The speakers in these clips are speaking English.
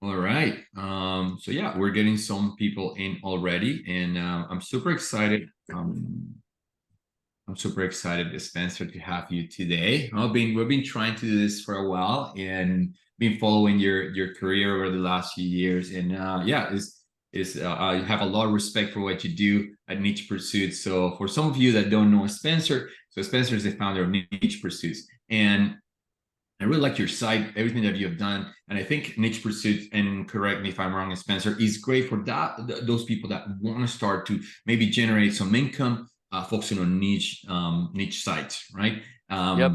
All right. So yeah, we're getting some people in already, and I'm super excited. I'm super excited, Spencer, to have you today. We've been trying to do this for a while and been following your career over the last few years, and yeah, is I have a lot of respect for what you do at Niche Pursuits. So for some of you that don't know Spencer, so Spencer is the founder of Niche Pursuits, and I really like your site, everything that you have done. And I think Niche Pursuit, and correct me if I'm wrong, Spencer, is great for those people that want to start to maybe generate some income, focusing on niche sites, right? Yep.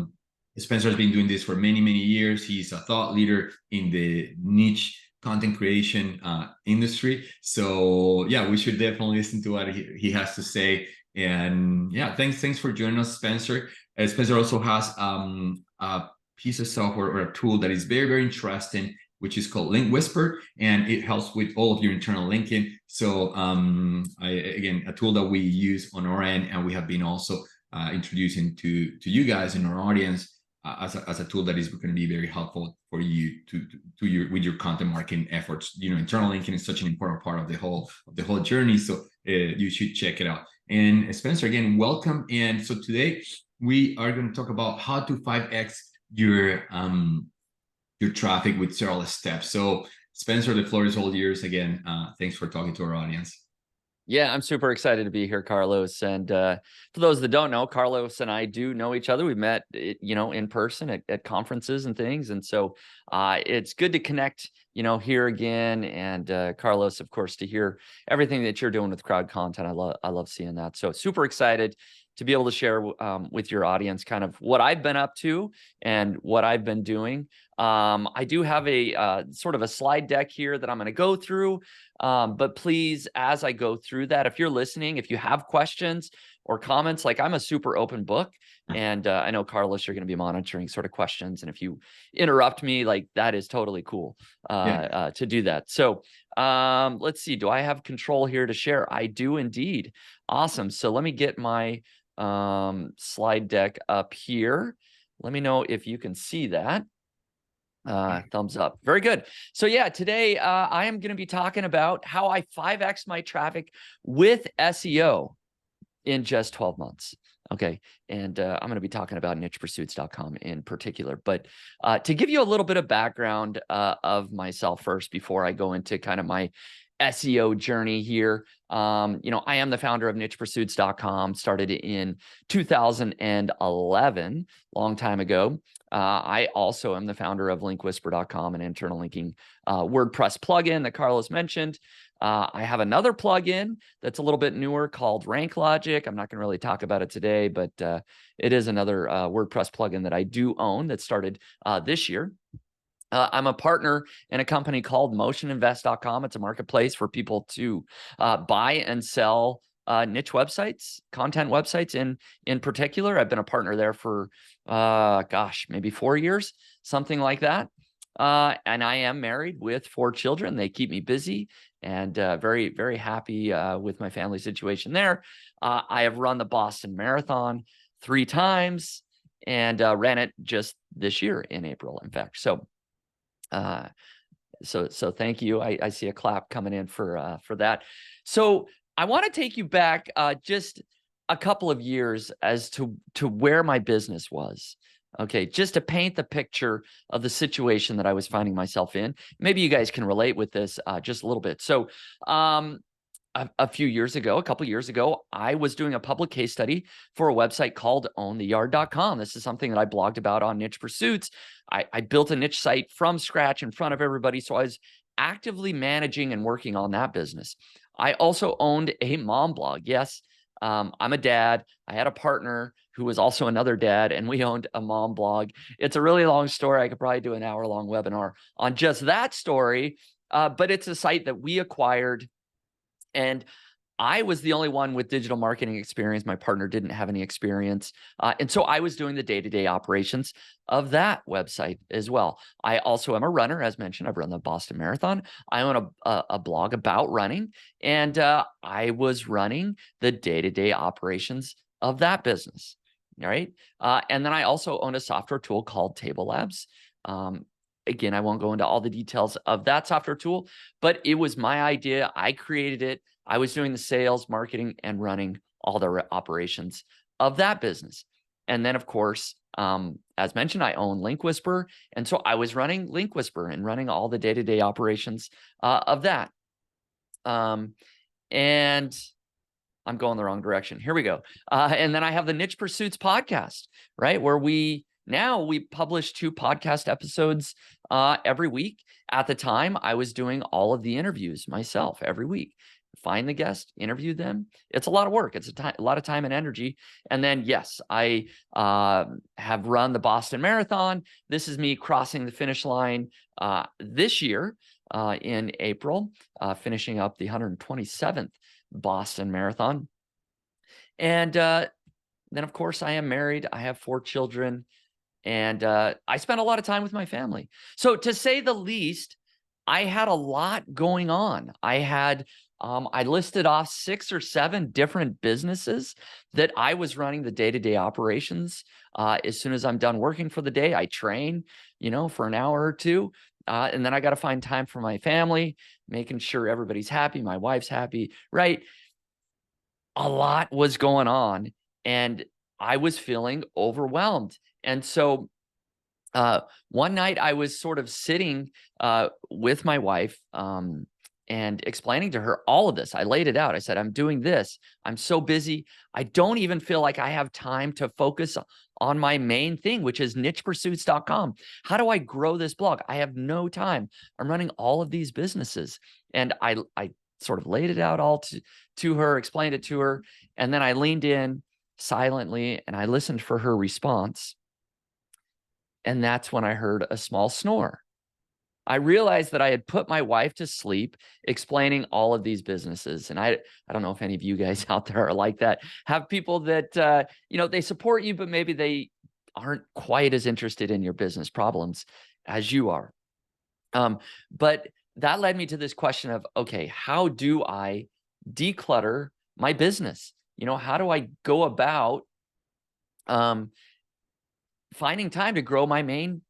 Spencer has been doing this for many, many years. He's a thought leader in the niche content creation industry. So yeah, we should definitely listen to what he has to say. And yeah, thanks for joining us, Spencer. Spencer also has a piece of software or a tool that is very, very interesting, which is called Link Whisper, and it helps with all of your internal linking. So again, a tool that we use on our end, and we have been also introducing to you guys in our audience as a tool that is going to be very helpful for you to your with your content marketing efforts. Internal linking is such an important part of the whole journey, so you should check it out. And Spencer, again, welcome. And so today we are going to talk about how to 5x your traffic with several steps. So Spencer, the floor is all yours again. Thanks for talking to our audience. Yeah, I'm super excited to be here, Carlos. And for those that don't know, Carlos and I do know each other. We met, in person at conferences and things. And so it's good to connect, here again. And Carlos, of course, to hear everything that you're doing with crowd content. I love seeing that. So super excited to be able to share with your audience kind of what I've been up to and what I've been doing. I do have a sort of a slide deck here that I'm going to go through. But please, as I go through that, if you're listening, if you have questions or comments, like I'm a super open book. And I know, Carlos, you're going to be monitoring sort of questions. And if you interrupt me, like that is totally cool Yeah. to do that. So let's see. Do I have control here to share? I do indeed. Awesome. So let me get my slide deck up here. Let me know if you can see that. Thumbs up. Very good. So yeah, today I am going to be talking about how I 5x my traffic with SEO in just 12 months. Okay. And I'm going to be talking about nichepursuits.com in particular. But to give you a little bit of background of myself first, before I go into kind of my SEO journey here. I am the founder of nichepursuits.com, started in 2011, long time ago. I also am the founder of linkwhisper.com, an internal linking WordPress plugin that Carlos mentioned. I have another plugin that's a little bit newer called Rank Logic. I'm not going to really talk about it today, but it is another WordPress plugin that I do own that started this year. I'm a partner in a company called motioninvest.com. It's a marketplace for people to buy and sell niche websites, content websites in particular. I've been a partner there for, maybe 4 years, something like that. And I am married with 4 children. They keep me busy and very, very happy with my family situation there. I have run the Boston Marathon 3 times and ran it just this year in April, in fact. So thank you. I see a clap coming in for that. So I want to take you back just a couple of years as to where my business was. Okay, just to paint the picture of the situation that I was finding myself in. Maybe you guys can relate with this just a little bit. So a couple years ago, I was doing a public case study for a website called owntheyard.com. This is something that I blogged about on Niche Pursuits. I built a niche site from scratch in front of everybody. So I was actively managing and working on that business. I also owned a mom blog. Yes, I'm a dad. I had a partner who was also another dad, and we owned a mom blog. It's a really long story. I could probably do an hour-long webinar on just that story, but it's a site that we acquired. And I was the only one with digital marketing experience. My partner didn't have any experience. And so I was doing the day-to-day operations of that website as well. I also am a runner. As mentioned, I've run the Boston Marathon. I own a blog about running, and I was running the day-to-day operations of that business. All right. And then I also own a software tool called Table Labs. again, I won't go into all the details of that software tool, but it was my idea. I created it. I was doing the sales, marketing, and running all the operations of that business. And then, of course, as mentioned, I own Link Whisper. And so I was running Link Whisper and running all the day-to-day operations of that. And I'm going the wrong direction. Here we go. And then I have the Niche Pursuits podcast, right? Where we publish 2 podcast episodes every week. At the time, I was doing all of the interviews myself every week. Find the guest, interview them. It's a lot of work. It's a lot of time and energy. And then, yes, I have run the Boston Marathon. This is me crossing the finish line this year in April, finishing up the 127th Boston Marathon. And then, of course, I am married. I have 4 children, and I spend a lot of time with my family. So to say the least, I had a lot going on. I listed off 6 or 7 different businesses that I was running the day-to-day operations. As soon as I'm done working for the day, I train, for an hour or 2. And then I got to find time for my family, making sure everybody's happy. My wife's happy, right? A lot was going on, and I was feeling overwhelmed. And so one night I was sort of sitting with my wife and explaining to her all of this. I laid it out. I said, I'm doing this. I'm so busy. I don't even feel like I have time to focus on my main thing, which is nichepursuits.com. How do I grow this blog? I have no time. I'm running all of these businesses. And I sort of laid it out all to her, explained it to her. And then I leaned in silently and I listened for her response. And that's when I heard a small snore. I realized that I had put my wife to sleep explaining all of these businesses. And I don't know if any of you guys out there are like that, have people that, they support you, but maybe they aren't quite as interested in your business problems as you are. But that led me to this question of, okay, how do I declutter my business? How do I go about finding time to grow my main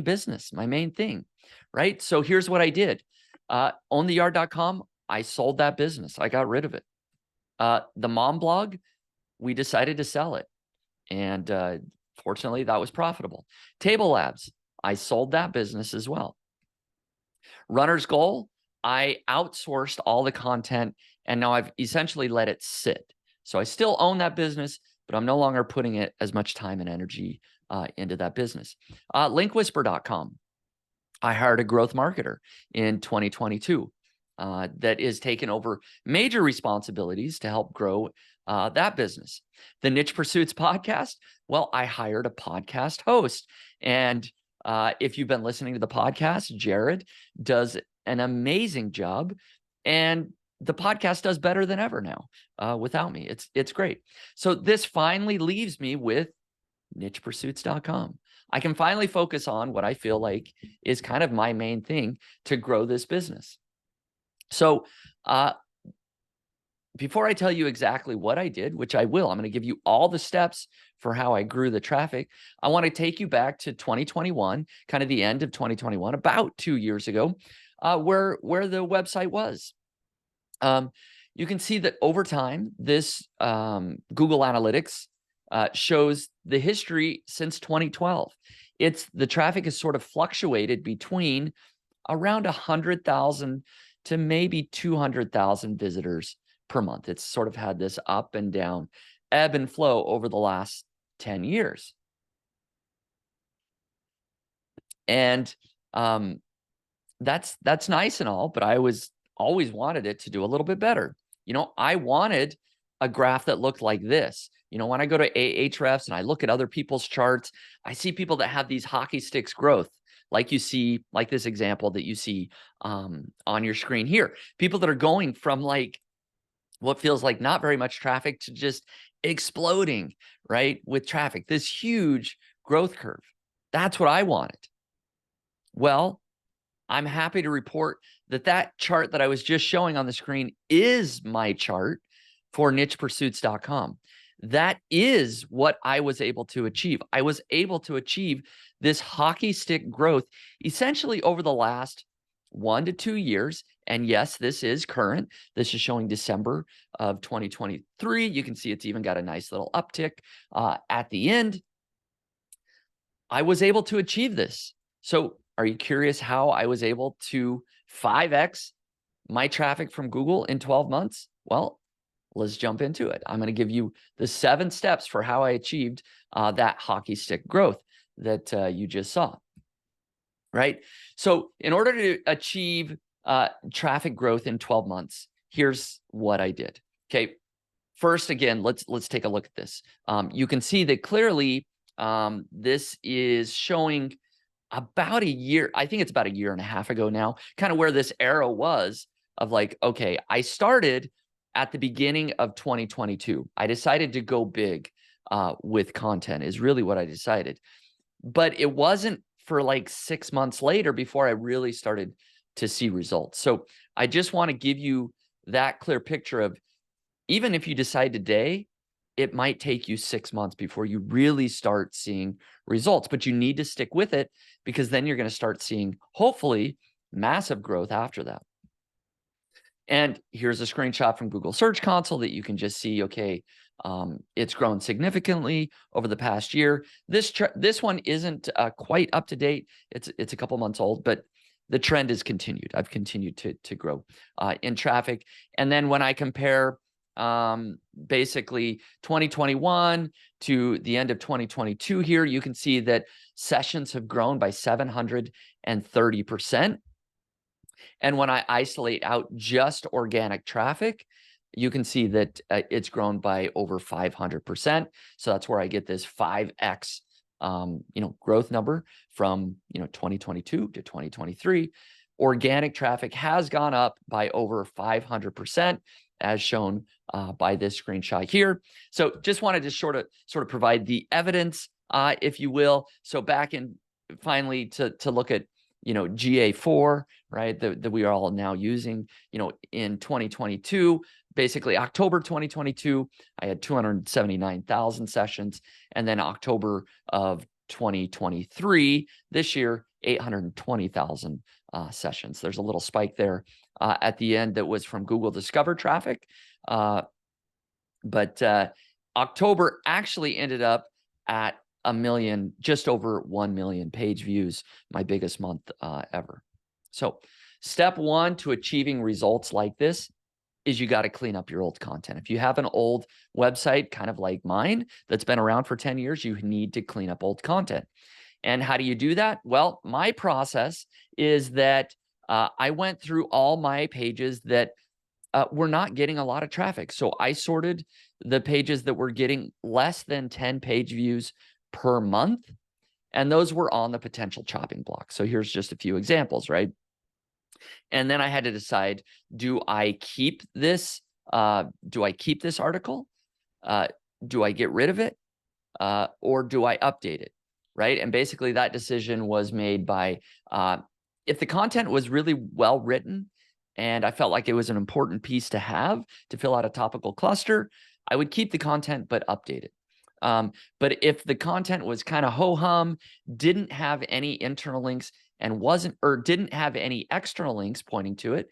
business, my main thing, right? So here's what I did. OwnTheYard.com, I sold that business. I got rid of it. The Mom Blog, we decided to sell it. And fortunately, that was profitable. Table Labs, I sold that business as well. Runner's Goal, I outsourced all the content, and now I've essentially let it sit. So I still own that business, but I'm no longer putting it as much time and energy into that business. LinkWhisper.com. I hired a growth marketer in 2022 that is taking over major responsibilities to help grow that business. The Niche Pursuits podcast, well, I hired a podcast host. And if you've been listening to the podcast, Jared does an amazing job. And the podcast does better than ever now without me. It's great. So this finally leaves me with nichepursuits.com. I can finally focus on what I feel like is kind of my main thing to grow this business. So before I tell you exactly what I did, which I will, I'm going to give you all the steps for how I grew the traffic. I want to take you back to 2021, kind of the end of 2021, about 2 years ago, where the website was. You can see that over time, this Google Analytics shows the history since 2012. The traffic has sort of fluctuated between around 100,000 to maybe 200,000 visitors per month. It's sort of had this up and down, ebb and flow over the last 10 years. And that's nice and all, but I always wanted it to do a little bit better. I wanted a graph that looked like this. When I go to Ahrefs and I look at other people's charts, I see people that have these hockey sticks growth, like you see, like this example that you see on your screen here. People that are going from like what feels like not very much traffic to just exploding, right, with traffic, this huge growth curve. That's what I wanted. Well, I'm happy to report that chart that I was just showing on the screen is my chart for nichepursuits.com. that is what I was able to achieve. I was able to achieve this hockey stick growth essentially over the last 1 to 2 years. And yes, this is current. This is showing December of 2023. You can see it's even got a nice little uptick at the end. I was able to achieve this. So are you curious how I was able to 5x my traffic from Google in 12 months? Well, let's jump into it. I'm going to give you the 7 steps for how I achieved that hockey stick growth that you just saw, right? So in order to achieve traffic growth in 12 months, here's what I did. Okay. First, again, let's take a look at this. You can see that clearly this is showing about a year. I think it's about a year and a half ago now, kind of where this arrow was of like, okay, I started at the beginning of 2022. I decided to go big with content is really what I decided. But it wasn't for like 6 months later before I really started to see results. So I just want to give you that clear picture of, even if you decide today, it might take you 6 months before you really start seeing results, but you need to stick with it, because then you're going to start seeing, hopefully, massive growth after that. And here's a screenshot from Google Search Console that you can just see, okay, it's grown significantly over the past year. This one isn't quite up to date. It's a couple months old, but the trend has continued. I've continued to grow in traffic. And then when I compare basically 2021 to the end of 2022 here, you can see that sessions have grown by 730%. And when I isolate out just organic traffic, you can see that it's grown by over 500%. So that's where I get this 5x, growth number from, 2022 to 2023. Organic traffic has gone up by over 500%, as shown by this screenshot here. So just wanted to sort of provide the evidence, if you will. So back in, finally, to look at, GA4, right, that we are all now using, in 2022, basically October 2022, I had 279,000 sessions. And then October of 2023, this year, 820,000 sessions. There's a little spike there at the end that was from Google Discover traffic. But October actually ended up at 1 million, just over 1 million page views, my biggest month ever. So step 1 to achieving results like this is you got to clean up your old content. If you have an old website, kind of like mine, that's been around for 10 years, you need to clean up old content. And how do you do that? Well, my process is that I went through all my pages that were not getting a lot of traffic. So I sorted the pages that were getting less than 10 page views per month, and those were on the potential chopping block. So here's just a few examples, right? And then I had to decide, do I keep this? Do I keep this article? Do I get rid of it? Or do I update it? Right? And basically that decision was made by, if the content was really well written and I felt like it was an important piece to have to fill out a topical cluster, I would keep the content but update it. But if the content was kind of ho-hum, didn't have any internal links and didn't have any external links pointing to it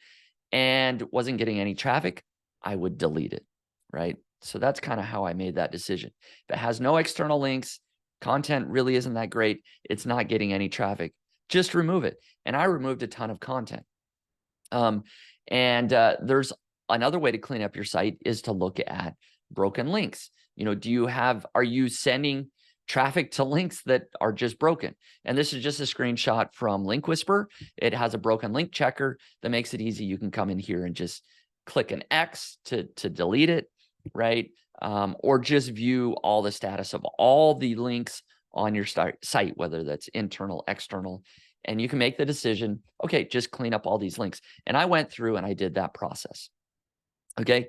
and wasn't getting any traffic, I would delete it, right? So that's kind of how I made that decision. If it has no external links, content really isn't that great, it's not getting any traffic, just remove it. And I removed a ton of content. There's another way to clean up your site is to look at broken links. Are you sending traffic to links that are just broken? And this is just a screenshot from Link Whisper. It has a broken link checker that makes it easy. You can come in here and just click an X to delete it, right? Or just view all the status of all the links on your site, whether that's internal, external, and you can make the decision, okay, just clean up all these links. And I went through and I did that process. Okay.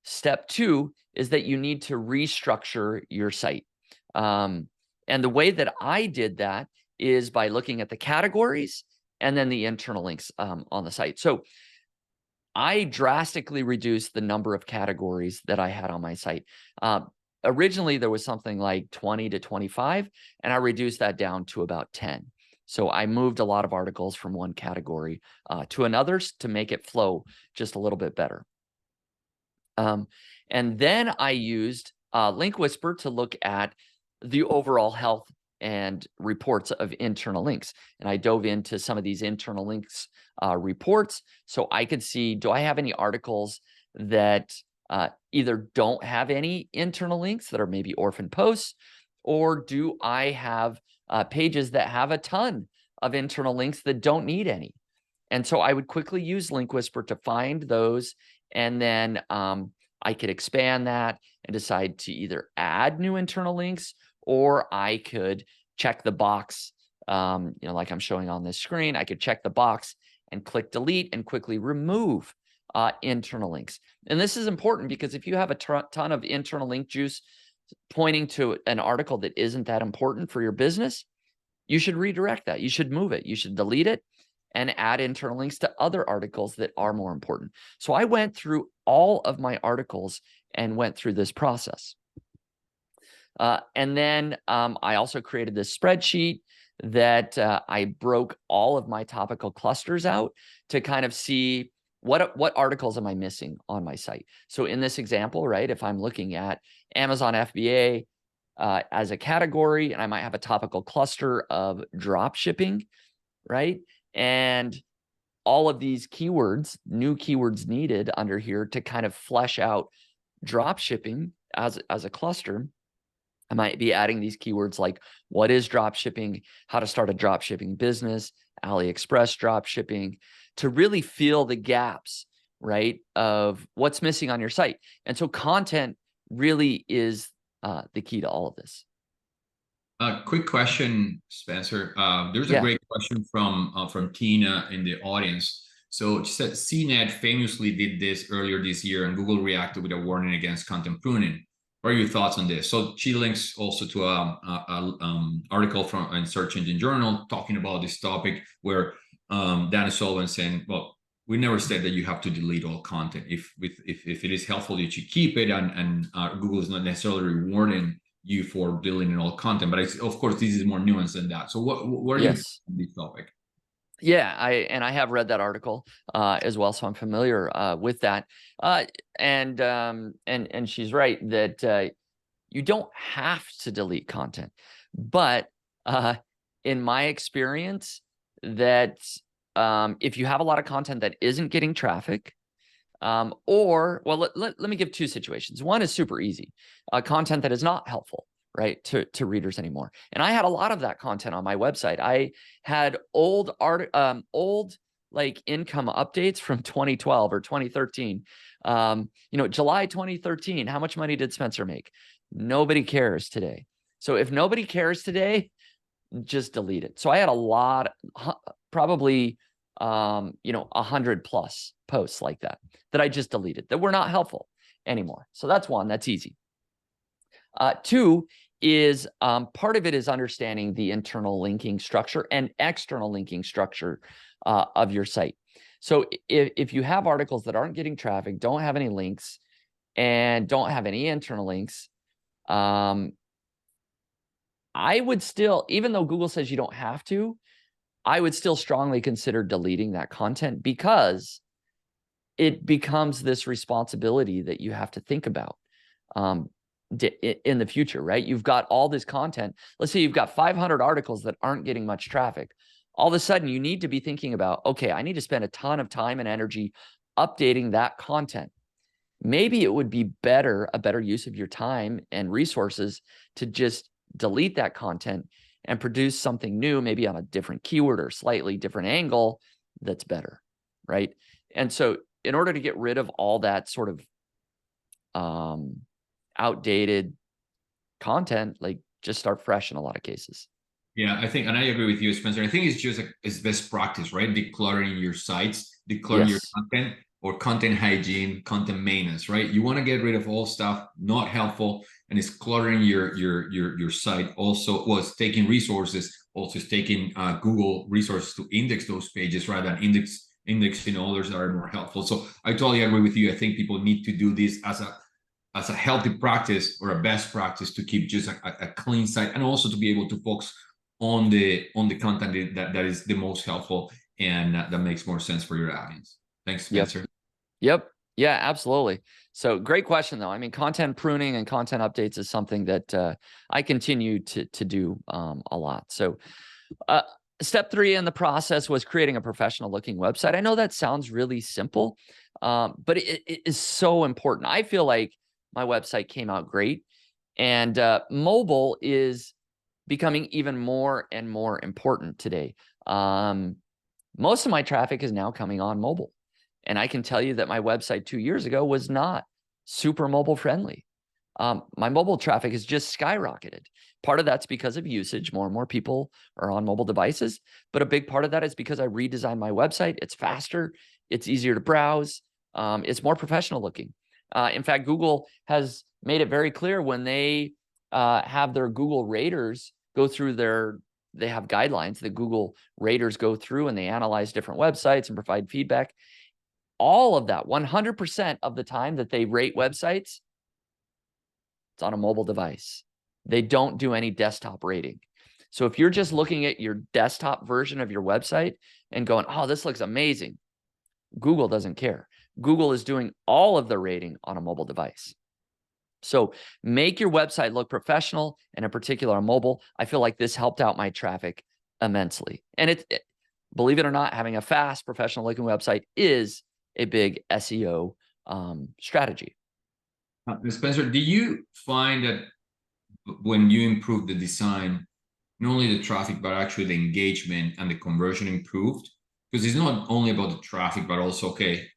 Step 2 is that you need to restructure your site. And the way that I did that is by looking at the categories and then the internal links on the site. So I drastically reduced the number of categories that I had on my site. Originally, there was something like 20 to 25, and I reduced that down to about 10. So I moved a lot of articles from one category to another to make it flow just a little bit better. And then I used Link Whisper to look at the overall health and reports of internal links. And I dove into some of these internal links reports so I could see, do I have any articles that either don't have any internal links that are maybe orphan posts, or do I have pages that have a ton of internal links that don't need any? And so I would quickly use Link Whisper to find those, and then I could expand that and decide to either add new internal links, or I could check the box, like I'm showing on this screen. I could check the box and click delete and quickly remove internal links. And this is important because if you have a ton of internal link juice pointing to an article that isn't that important for your business, you should redirect that. You should move it. You should delete it and add internal links to other articles that are more important. So I went through all of my articles and went through this process. And then I also created this spreadsheet that I broke all of my topical clusters out to kind of see what articles am I missing on my site. So in this example, right, if I'm looking at Amazon FBA as a category, and I might have a topical cluster of drop shipping, right? And all of these keywords, new keywords needed under here to kind of flesh out drop shipping as a cluster. I might be adding these keywords like what is drop shipping, how to start a drop shipping business, AliExpress drop shipping, to really fill the gaps, right, of what's missing on your site. And so content really is the key to all of this. Quick question, Spencer. There's a great question from Tina in the audience. So she said CNET famously did this earlier this year, and Google reacted with a warning against content pruning. What are your thoughts on this? So she links also to a article from a Search Engine Journal talking about this topic, where Dan Sullivan saying, well, we never said that you have to delete all content. If it is helpful, you should keep it, and Google is not necessarily rewarding you for deleting all content. But of course, this is more nuanced than that. So what are you on this topic? Yeah, I have read that article as well, so I'm familiar with that. And she's right that you don't have to delete content, but in my experience, that if you have a lot of content that isn't getting traffic, or well, let me give two situations. One is super easy, content that is not helpful, right, to readers anymore. And I had a lot of that content on my website. I had old like income updates from 2012 or 2013. July 2013, how much money did Spencer make? Nobody cares today. So if nobody cares today, just delete it. So I had a lot, probably 100 plus posts like that I just deleted, that were not helpful anymore. So that's one, that's easy. Two is part of it is understanding the internal linking structure and external linking structure of your site. So if you have articles that aren't getting traffic, don't have any links, and don't have any internal links, I would still, even though Google says you don't have to, I would still strongly consider deleting that content, because it becomes this responsibility that you have to think about in the future, right? You've got all this content. Let's say you've got 500 articles that aren't getting much traffic. All of a sudden, you need to be thinking about, okay, I need to spend a ton of time and energy updating that content. Maybe it would be a better use of your time and resources to just delete that content and produce something new, maybe on a different keyword or slightly different angle that's better, right? And so in order to get rid of all that sort of outdated content, like, just start fresh in a lot of cases. Yeah, I think, and I agree with you, Spencer. I think it's just it's best practice, right? Decluttering your sites, decluttering your content, or content hygiene, content maintenance, right? You want to get rid of all stuff not helpful, and it's cluttering your site. Also, was taking resources, also it's taking Google resources to index those pages rather than index indexing others that are more helpful. So I totally agree with you. I think people need to do this as a healthy practice or a best practice to keep just a clean site, and also to be able to focus on the content that is the most helpful and that makes more sense for your audience. Thanks, Spencer. Yep. Yeah, absolutely. So great question, though. I mean, content pruning and content updates is something that I continue to do a lot. So step 3 in the process was creating a professional looking website. I know that sounds really simple, but it is so important. I feel like my website came out great, and mobile is becoming even more and more important today. Most of my traffic is now coming on mobile. And I can tell you that my website 2 years ago was not super mobile friendly. My mobile traffic has just skyrocketed. Part of that's because of usage. More and more people are on mobile devices. But a big part of that is because I redesigned my website. It's faster. It's easier to browse. It's more professional looking. In fact, Google has made it very clear when they have their Google raters go through they have guidelines that Google raters go through, and they analyze different websites and provide feedback. All of that, 100% of the time that they rate websites, it's on a mobile device. They don't do any desktop rating. So if you're just looking at your desktop version of your website and going, oh, this looks amazing, Google doesn't care. Google is doing all of the rating on a mobile device. So make your website look professional, and in particular on mobile. I feel like this helped out my traffic immensely. And believe it or not, having a fast, professional looking website is a big SEO strategy. Spencer, do you find that when you improve the design, not only the traffic, but actually the engagement and the conversion improved? Because it's not only about the traffic, but also, okay,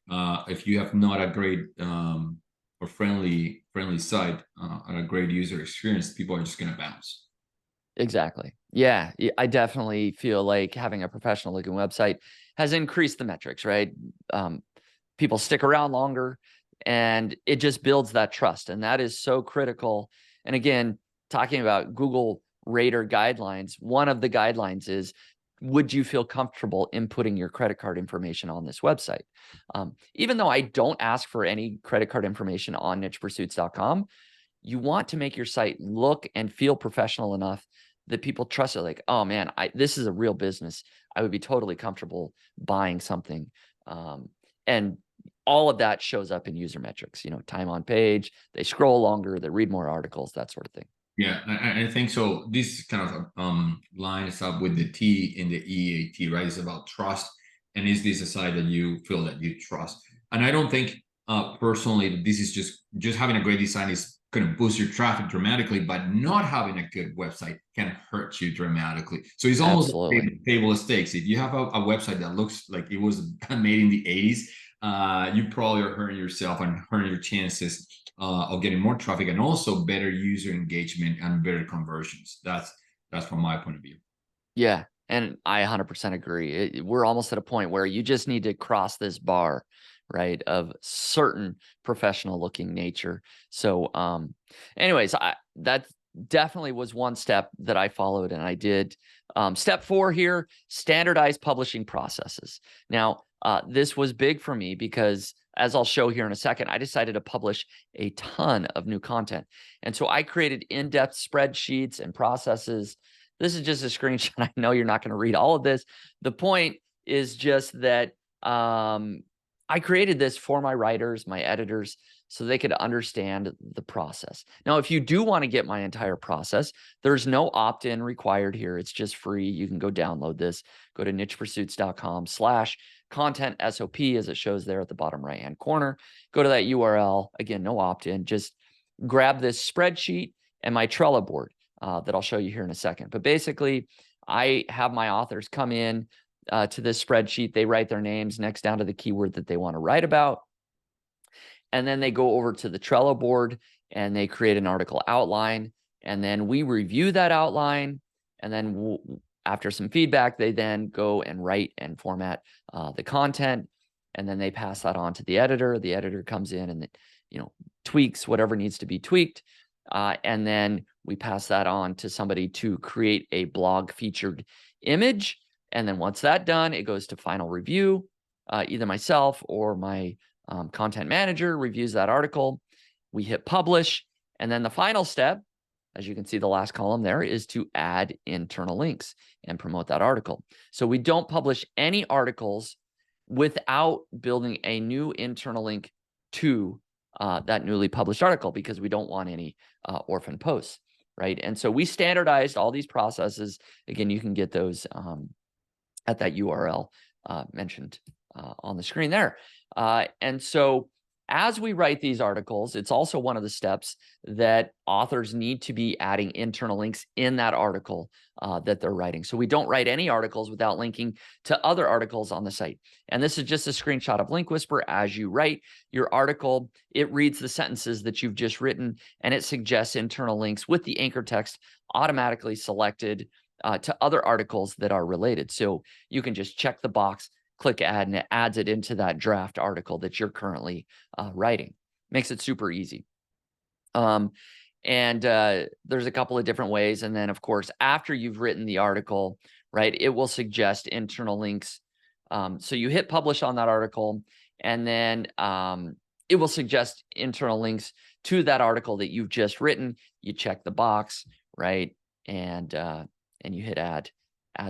if you have not a great or friendly site and a great user experience, people are just going to bounce. Exactly. Yeah, I definitely feel like having a professional looking website has increased the metrics, right? People stick around longer, and it just builds that trust. And that is so critical. And again, talking about Google Rater guidelines, one of the guidelines is, would you feel comfortable inputting your credit card information on this website? Even though I don't ask for any credit card information on nichepursuits.com, you want to make your site look and feel professional enough that people trust it. Like, oh man, this is a real business. I would be totally comfortable buying something. And all of that shows up in user metrics, time on page, they scroll longer, they read more articles, that sort of thing. Yeah, I think so. This kind of lines up with the T in the EAT, right? It's about trust, and is this a site that you feel that you trust? And I don't think personally this is just having a great design is going to boost your traffic dramatically, but not having a good website can hurt you dramatically. So it's almost table stakes. If you have a website that looks like it was made in the 80s, you probably are hurting yourself and hurting your chances of getting more traffic, and also better user engagement and better conversions. That's from my point of view. Yeah, and I 100% agree. We're almost at a point where you just need to cross this bar, right, of certain professional looking nature. So anyways, that definitely was one step that I followed, and I did. Step 4 here, standardized publishing processes. Now, this was big for me because, as I'll show here in a second, I decided to publish a ton of new content. And so I created in-depth spreadsheets and processes. This is just a screenshot. I know you're not going to read all of this. The point is just that I created this for my writers, my editors, so they could understand the process. Now, if you do want to get my entire process, there's no opt-in required here. It's just free. You can go download this. Go to nichepursuits.com/content SOP, as it shows there at the bottom right-hand corner. Go to that URL. Again, no opt-in. Just grab this spreadsheet and my Trello board that I'll show you here in a second. But basically, I have my authors come in to this spreadsheet. They write their names next down to the keyword that they want to write about. And then they go over to the Trello board and they create an article outline. And then we review that outline. And then after some feedback, they then go and write and format the content. And then they pass that on to the editor. The editor comes in and tweaks whatever needs to be tweaked. And then we pass that on to somebody to create a blog featured image. And then once that's done, it goes to final review. either myself or my content manager reviews that article. We hit publish. And then the final step, as you can see, the last column there, is to add internal links and promote that article. So we don't publish any articles without building a new internal link to that newly published article, because we don't want any orphan posts, right? And so we standardized all these processes. Again, you can get those at that URL mentioned on the screen there. And so as we write these articles, it's also one of the steps that authors need to be adding internal links in that article that they're writing. So we don't write any articles without linking to other articles on the site. And this is just a screenshot of Link Whisper. As you write your article, it reads the sentences that you've just written, and it suggests internal links with the anchor text automatically selected to other articles that are related. So you can just check the box, click add, and it adds it into that draft article that you're currently writing. Makes it super easy. And there's a couple of different ways. And then, of course, after you've written the article, right, it will suggest internal links. So you hit publish on that article, and then it will suggest internal links to that article that you've just written. You check the box, right, and you hit add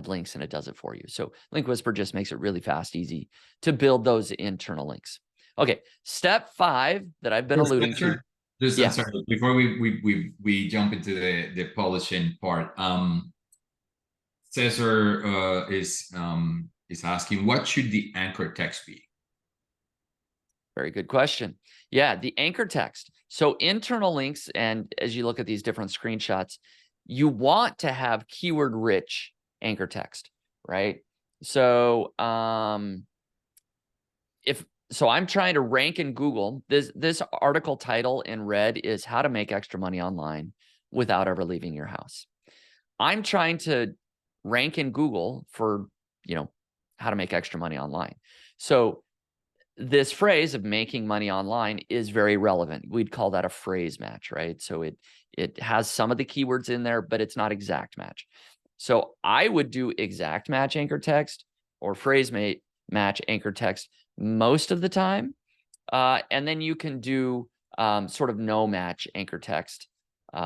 links, and it does it for you. So Link Whisper just makes it really fast, easy to build those internal links. Okay, step 5 that I've been alluding to. Just, I'm sorry, before we jump into the publishing part, Cesar is asking, what should the anchor text be? Very good question. Yeah, the anchor text. So internal links, and as you look at these different screenshots, you want to have keyword-rich anchor text, right? So so I'm trying to rank in Google. This article title in red is how to make extra money online without ever leaving your house. I'm trying to rank in Google for, how to make extra money online. So this phrase of making money online is very relevant. We'd call that a phrase match, right? So it has some of the keywords in there, but it's not exact match. So I would do exact match anchor text or phrase match anchor text most of the time. And then you can do sort of no match anchor text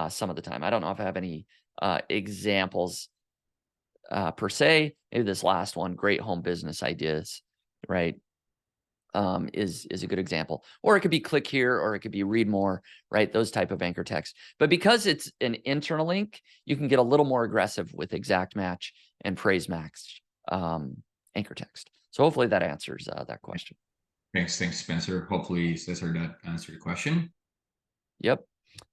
some of the time. I don't know if I have any examples per se. Maybe this last one, great home business ideas, right, is a good example. Or it could be click here, or it could be read more, right? Those type of anchor text. But because it's an internal link, you can get a little more aggressive with exact match and phrase match anchor text. So hopefully that answers that question. Thanks, Spencer. Hopefully, Cesar, that answered your question. Yep.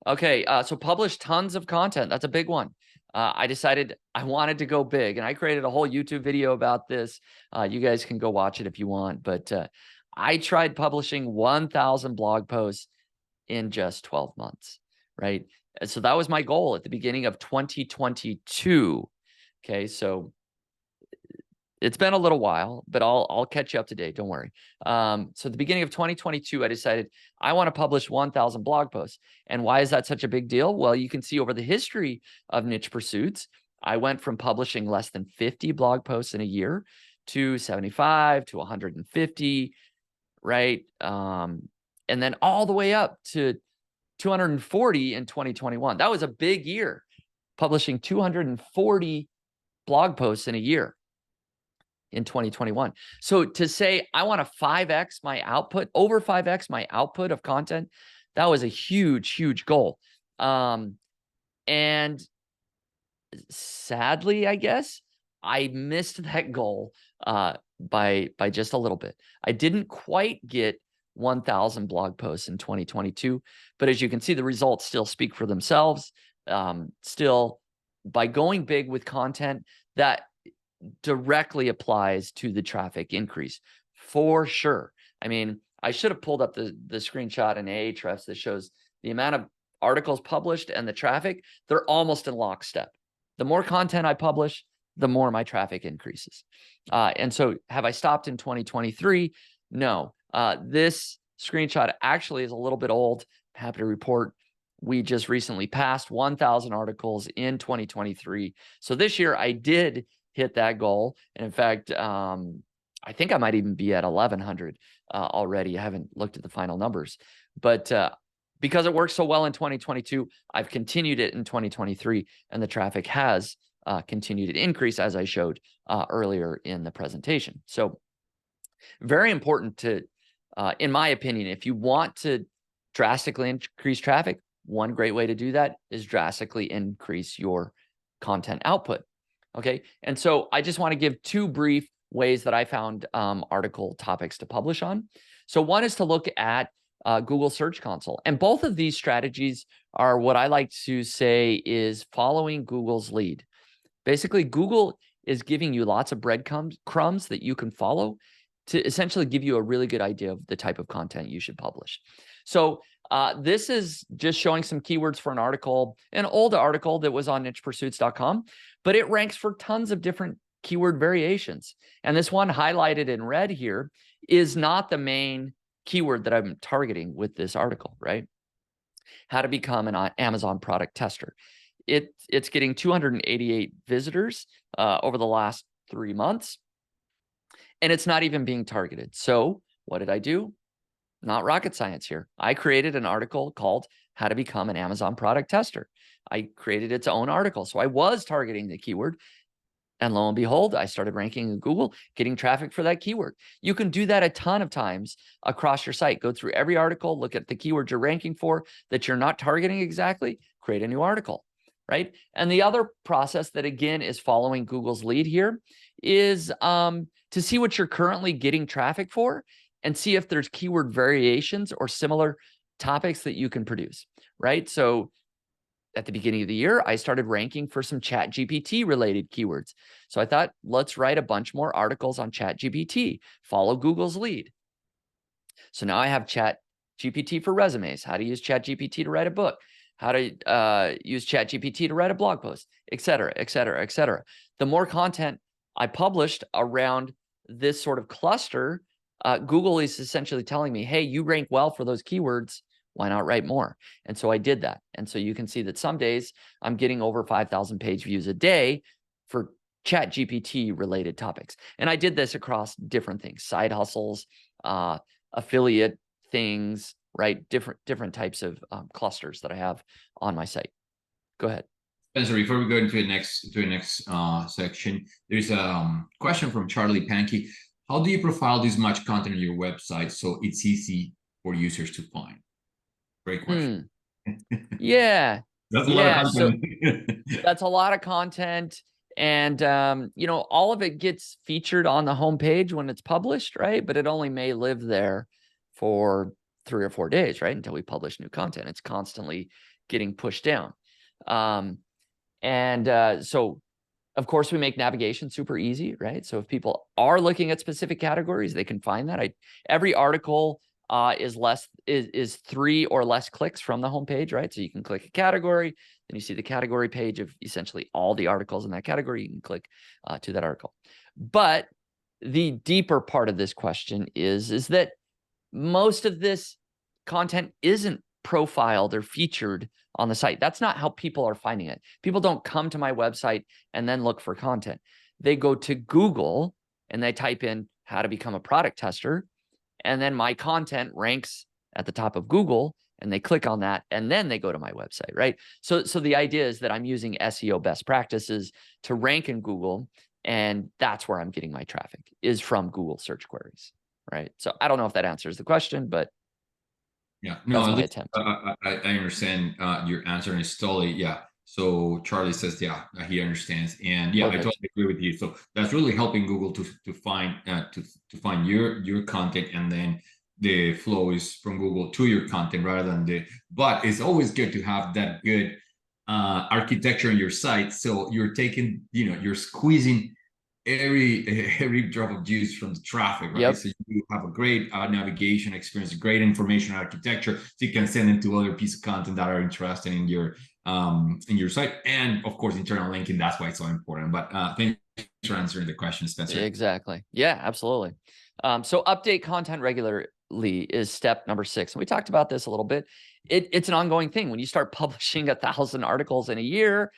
Okay, so publish tons of content. That's a big one. I decided I wanted to go big, and I created a whole YouTube video about this. You guys can go watch it if you want, but I tried publishing 1,000 blog posts in just 12 months, right? And so that was my goal at the beginning of 2022. Okay, so it's been a little while, but I'll catch you up to date. Don't worry. So at the beginning of 2022, I decided I want to publish 1,000 blog posts. And why is that such a big deal? Well, you can see over the history of Niche Pursuits, I went from publishing less than 50 blog posts in a year to 75 to 150, right? And then all the way up to 240 in 2021. That was a big year, publishing 240 blog posts in a year in 2021. So to say I want to 5x my output, over 5x my output of content, that was a huge, huge goal. And sadly, I guess, I missed that goal by just a little bit. I didn't quite get 1,000 blog posts in 2022, but as you can see, the results still speak for themselves. Still, by going big with content, that directly applies to the traffic increase for sure. I mean, I should have pulled up the screenshot in Ahrefs that shows the amount of articles published and the traffic. They're almost in lockstep. The more content I publish, the more my traffic increases. And so have I stopped in 2023? No. This screenshot actually is a little bit old. I'm happy to report we just recently passed 1,000 articles in 2023. So this year I did hit that goal. And in fact, I think I might even be at 1,100 already. I haven't looked at the final numbers, but because it worked so well in 2022, I've continued it in 2023, and the traffic has continued to increase, as I showed earlier in the presentation. So very important to, in my opinion, if you want to drastically increase traffic, one great way to do that is drastically increase your content output. Okay. And so I just want to give two brief ways that I found article topics to publish on. So one is to look at Google Search Console. And both of these strategies are what I like to say is following Google's lead. Basically, Google is giving you lots of breadcrumbs that you can follow to essentially give you a really good idea of the type of content you should publish. So this is just showing some keywords for an article, an old article that was on nichepursuits.com, but it ranks for tons of different keyword variations. And this one highlighted in red here is not the main keyword that I'm targeting with this article, right? How to become an Amazon product tester. It's getting 288 visitors over the last 3 months, and it's not even being targeted. So what did I do? Not rocket science here. I created an article called How to Become an Amazon Product Tester. I created its own article. So I was targeting the keyword. And lo and behold, I started ranking in Google, getting traffic for that keyword. You can do that a ton of times across your site. Go through every article, look at the keywords you're ranking for that you're not targeting exactly, create a new article, right? And the other process that, again, is following Google's lead here is to see what you're currently getting traffic for and see if there's keyword variations or similar topics that you can produce, right? So at the beginning of the year, I started ranking for some ChatGPT related keywords. So I thought, let's write a bunch more articles on ChatGPT, follow Google's lead. So now I have ChatGPT for resumes, how to use ChatGPT to write a book, how to use ChatGPT to write a blog post, et cetera, et cetera, et cetera. The more content I published around this sort of cluster, Google is essentially telling me, hey, you rank well for those keywords. Why not write more? And so I did that. And so you can see that some days I'm getting over 5,000 page views a day for ChatGPT related topics. And I did this across different things, side hustles, affiliate things, right? Different types of clusters that I have on my site. Go ahead. Spencer, before we go into the next section, there's a question from Charlie Pankey. How do you profile this much content on your website so it's easy for users to find? Great question. Yeah. That's a lot of content. So that's a lot of content. And, you know, all of it gets featured on the homepage when it's published, right? But it only may live there for 3 or 4 days, right? Until we publish new content. It's constantly getting pushed down. So of course, we make navigation super easy, right? So if people are looking at specific categories, they can find that. Every article is 3 or less clicks from the homepage, right? So you can click a category, then you see the category page of essentially all the articles in that category. You can click to that article. But the deeper part of this question is that most of this content isn't profiled or featured on the site. That's not how people are finding it. People don't come to my website and then look for content. They go to Google and they type in how to become a product tester. And then my content ranks at the top of Google and they click on that and then they go to my website, right? So the idea is that I'm using SEO best practices to rank in Google, and that's where I'm getting my traffic is from Google search queries, right? So I don't know if that answers the question, but yeah, no, that's my attempt. I understand your answer, and it's totally, yeah. So Charlie says, yeah, he understands, and yeah, perfect. I totally agree with you. So that's really helping Google to find find your content, and then the flow is from Google to your content rather than but it's always good to have that good architecture on your site. So you're taking, you're squeezing every drop of juice from the traffic, right? Yep. So you have a great navigation experience, great information architecture, so you can send them to other pieces of content that are interested in your site, and of course internal linking. That's why it's so important. But thanks for answering the question, Spencer. Exactly. Yeah, absolutely. So update content regularly is step number 6. And we talked about this a little bit. It's an ongoing thing. When you start publishing 1,000 articles in a year,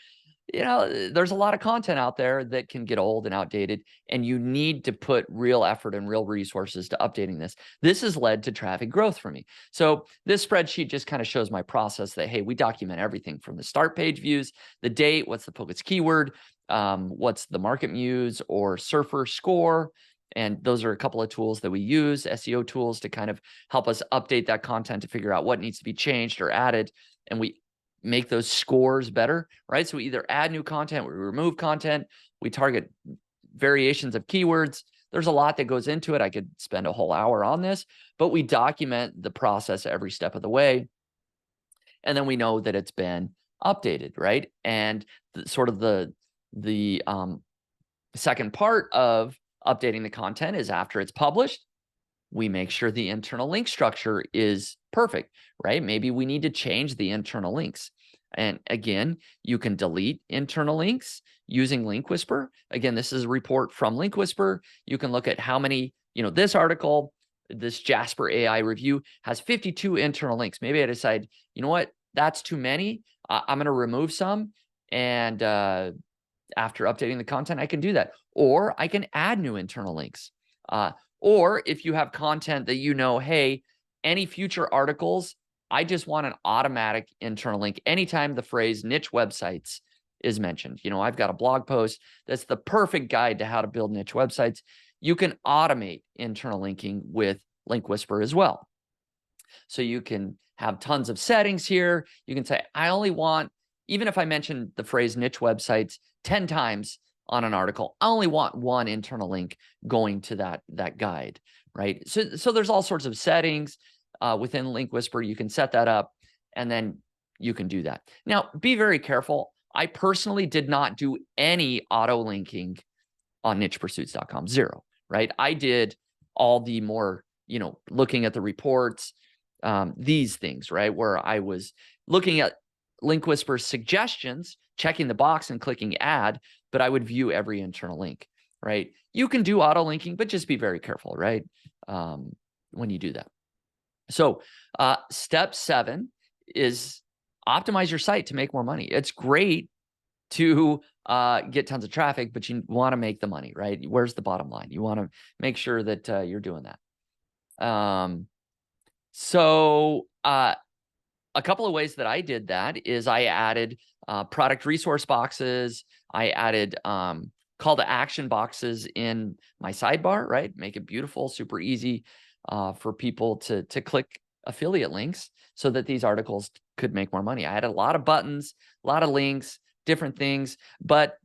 there's a lot of content out there that can get old and outdated, and you need to put real effort and real resources to updating this. This has led to traffic growth for me. So this spreadsheet just kind of shows my process that, hey, we document everything from the start page views, the date, what's the focus keyword, what's the market muse or surfer score. And those are a couple of tools that we use, SEO tools, to kind of help us update that content to figure out what needs to be changed or added. And we make those scores better, right? So we either add new content, we remove content, we target variations of keywords. There's a lot that goes into it. I could spend a whole hour on this, but we document the process every step of the way. And then we know that it's been updated, right? And sort of the second part of updating the content is after it's published, we make sure the internal link structure is perfect, right? Maybe we need to change the internal links. And again, you can delete internal links using Link Whisper. Again, this is a report from Link Whisper. You can look at how many, this article, this Jasper AI review has 52 internal links. Maybe I decide, you know what, that's too many. I'm going to remove some. And after updating the content, I can do that. Or I can add new internal links. Or if you have content that hey, any future articles, I just want an automatic internal link anytime the phrase niche websites is mentioned. I've got a blog post that's the perfect guide to how to build niche websites. You can automate internal linking with Link Whisper as well. So you can have tons of settings here. You can say, I only want, even if I mention the phrase niche websites 10 times on an article, I only want one internal link going to that guide, right? So there's all sorts of settings within Link Whisper. You can set that up, and then you can do that. Now, be very careful. I personally did not do any auto linking on nichepursuits.com, zero, right? I did all the more, looking at the reports, these things, right? Where I was looking at Link Whisper's suggestions, checking the box and clicking add, but I would view every internal link, right? You can do auto linking, but just be very careful, right? When you do that. So step 7 is optimize your site to make more money. It's great to get tons of traffic, but you want to make the money, right? Where's the bottom line? You want to make sure that you're doing that. So a couple of ways that I did that is I added product resource boxes. I added call to action boxes in my sidebar, right? Make it beautiful, super easy for people to click affiliate links so that these articles could make more money. I had a lot of buttons, a lot of links, different things, but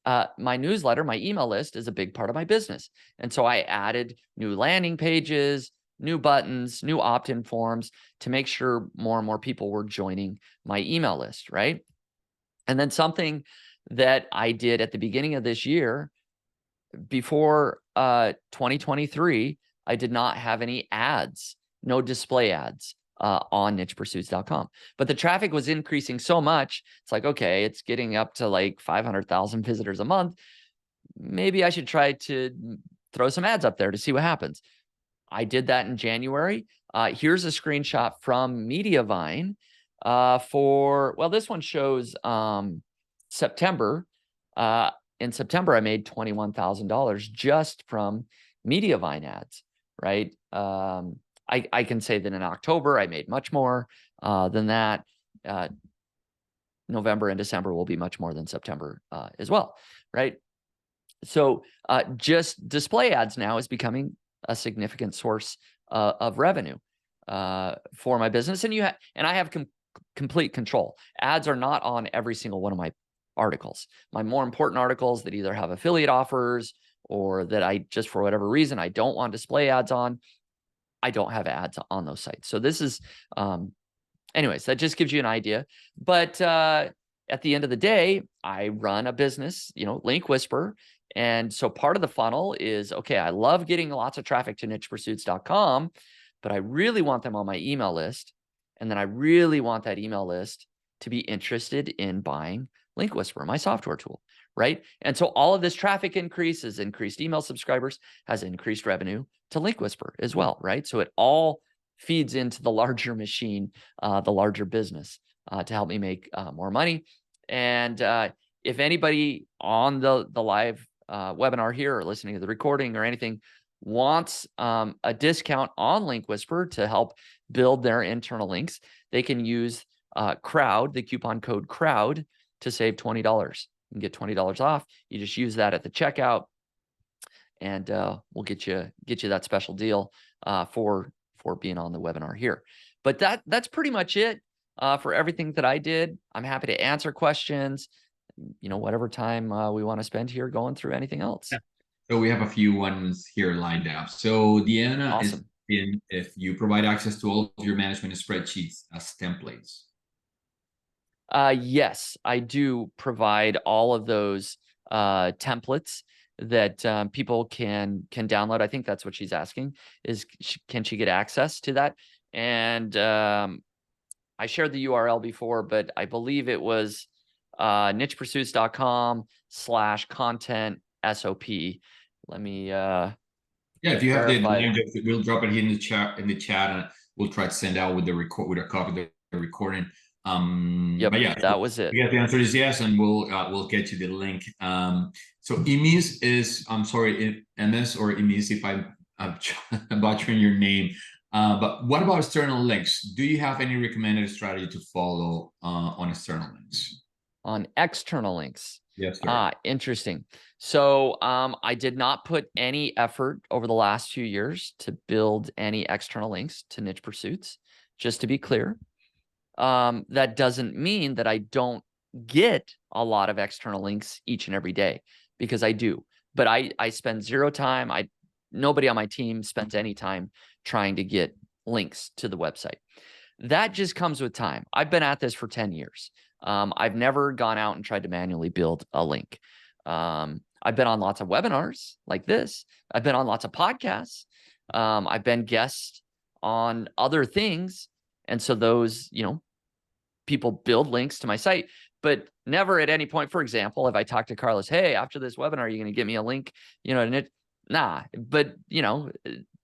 my newsletter, my email list is a big part of my business. And so I added new landing pages, new buttons, new opt-in forms to make sure more and more people were joining my email list, right? And then something that I did at the beginning of this year, before 2023, I did not have any ads, no display ads on nichepursuits.com. But the traffic was increasing so much, it's like, okay, it's getting up to like 500,000 visitors a month. Maybe I should try to throw some ads up there to see what happens. I did that in January. Here's a screenshot from Mediavine this one shows September. In September, I made $21,000 just from Mediavine ads, right? I can say that in October, I made much more than that. November and December will be much more than September as well, right? So just display ads now is becoming a significant source of revenue for my business. And I have complete control. Ads are not on every single one of my articles. My more important articles that either have affiliate offers or that I just, for whatever reason, I don't want display ads on, I don't have ads on those sites. So this is, anyways, that just gives you an idea. But at the end of the day, I run a business, Link Whisper. And so part of the funnel is, okay, I love getting lots of traffic to nichepursuits.com, but I really want them on my email list. And then I really want that email list to be interested in buying Link Whisper, my software tool, right? And so all of this traffic increases, increased email subscribers, has increased revenue to Link Whisper as well, right? So it all feeds into the larger machine, the larger business to help me make more money. And if anybody on the live webinar here or listening to the recording or anything wants a discount on Link Whisper to help build their internal links, they can use CROWD, the coupon code CROWD, to save $20 and get $20 off. You just use that at the checkout, and we'll get you that special deal for being on the webinar here. But that's pretty much it for everything that I did. I'm happy to answer questions, whatever time we want to spend here going through anything else. Yeah. So we have a few ones here lined up. So Deanna is Awesome. if you provide access to all of your management spreadsheets as templates. Yes, I do provide all of those templates that people can download. I think that's what she's asking, is can she get access to that? And I shared the URL before, but I believe it was nichepursuits.com/content SOP. Let me yeah, if you have the verify. link, we'll drop it here in the chat, and we'll try to send out with a copy of the recording. Yep, but yeah, that was it. Yeah, the answer is yes, and we'll get you the link. So Emis is, I'm sorry, MS or Emis if I'm butchering your name. But what about external links? Do you have any recommended strategy to follow on external links? On external links. Yes, sir. Interesting. So I did not put any effort over the last few years to build any external links to Niche Pursuits, just to be clear. That doesn't mean that I don't get a lot of external links each and every day, because I do. But I spend zero time. Nobody on my team spends any time trying to get links to the website. That just comes with time. I've been at this for 10 years. I've never gone out and tried to manually build a link. I've been on lots of webinars like this. I've been on lots of podcasts. I've been guest on other things. And so those, people build links to my site, but never at any point, for example, if I talk to Carlos, hey, after this webinar, are you going to get me a link? Nah, but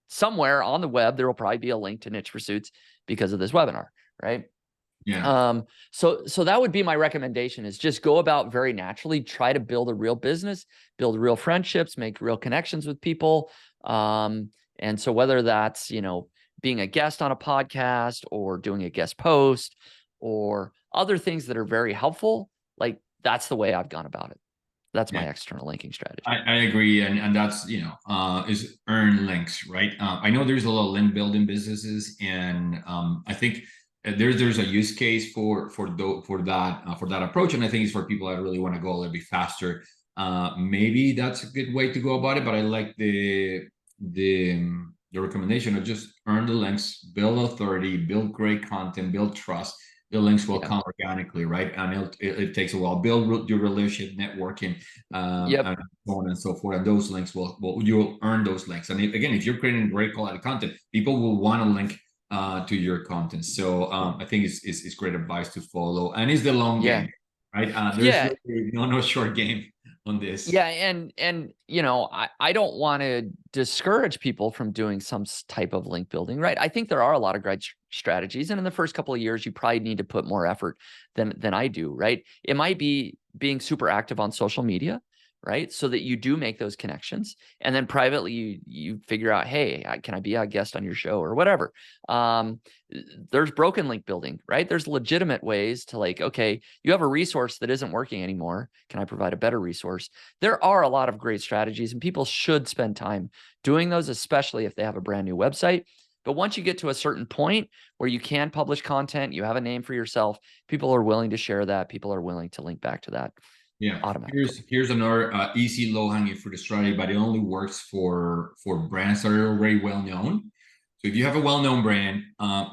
somewhere on the web, there will probably be a link to Niche Pursuits because of this webinar, right? Yeah. So that would be my recommendation, is just go about very naturally, try to build a real business, build real friendships, make real connections with people. And so whether that's, being a guest on a podcast or doing a guest post or other things that are very helpful, like that's the way I've gone about it. That's my external linking strategy. I agree, and that's is earn links, right? I know there's a lot of link building businesses, and I think there's a use case for that approach, and I think it's for people that really want to go a little bit faster. Maybe that's a good way to go about it, but I like the recommendation of just earn the links, build authority, build great content, build trust. The links will come organically, right? And it takes a while. Build your relationship, networking, and so on and so forth. And those links you'll earn those links. And if you're creating great quality content, people will want to link to your content. So I think it's great advice to follow. And it's the long game, right? There's really no short game on this. Yeah, and I don't want to discourage people from doing some type of link building, right? I think there are a lot of great strategies, and in the first couple of years, you probably need to put more effort than I do, right? It might be being super active on social media, right? So that you do make those connections, and then privately you figure out, hey, can I be a guest on your show or whatever? There's broken link building, right? There's legitimate ways to, like, okay, you have a resource that isn't working anymore. Can I provide a better resource? There are a lot of great strategies, and people should spend time doing those, especially if they have a brand new website. But once you get to a certain point where you can publish content, you have a name for yourself, people are willing to share that. People are willing to link back to that. Yeah, here's another easy low-hanging fruit strategy, but it only works for brands that are already well known. So if you have a well-known brand,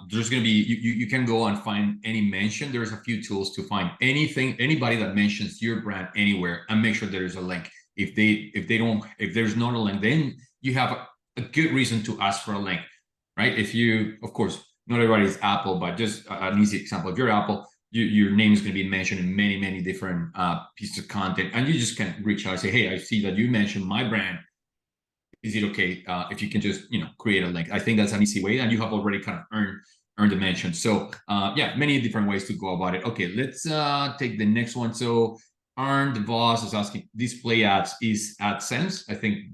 there's going to be you can go and find any mention. There's a few tools to find anybody that mentions your brand anywhere, and make sure there's a link. If there's not a link, then you have a good reason to ask for a link, right? Of course, not everybody is Apple, but just an easy example. If you're Apple, your name is going to be mentioned in many different pieces of content, and you just can reach out and say, hey, I see that you mentioned my brand. Is it okay if you can just create a link? I think that's an easy way, and you have already kind of earned the mention. So many different ways to go about it. Okay, let's take the next one. So Arn DeVos is asking, display ads is AdSense? I think.